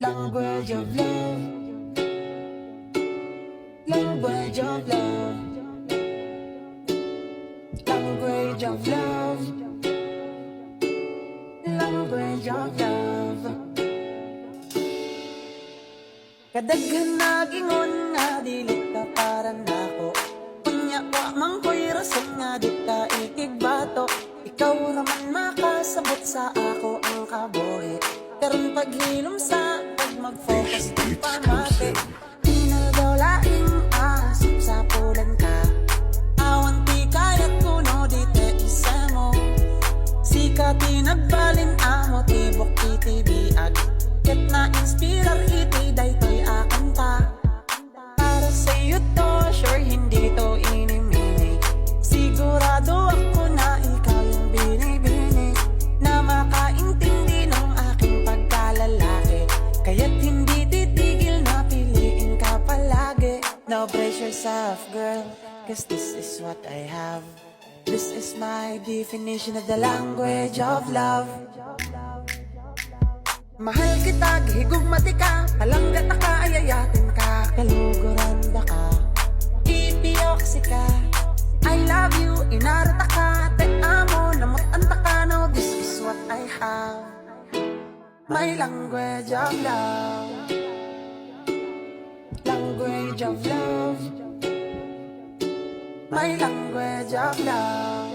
Language of love, language of love, language of love, language of love. Kadaghan nagingon nga dili ka para nako. Unya wa man ko'y rason nga di ka ikigbato. Ikaw raman makasabot sa ako ang kabuhi. Karon paghilom sa pag mag-focus ng pamate. Tinadaw laing asip sa pulan ka. Awan ti kayat kuno di te isa mo. Sika tinagbalin amo tibok iti biag. Ket na inspirar iti daytoy akan pa. Para sa'yo to, sure hindi to inimini. Sigurado ako na ikaw yung binibini. Na makaintindi ng aking pagkalalaki. Kaya't hindi titigil na piliin ka palagi. No brace yourself girl, cause this is what I have. This is my definition of the language of love. Mahal kita, gihigugmati ka. Palanggat na ka, ayayatin ka. Kaluguran ba ka? Ipioksi ka. I love you, inarata ka. Te amo, namutanta ka. No, this is what I have. My language of love. Language of love. My language of love.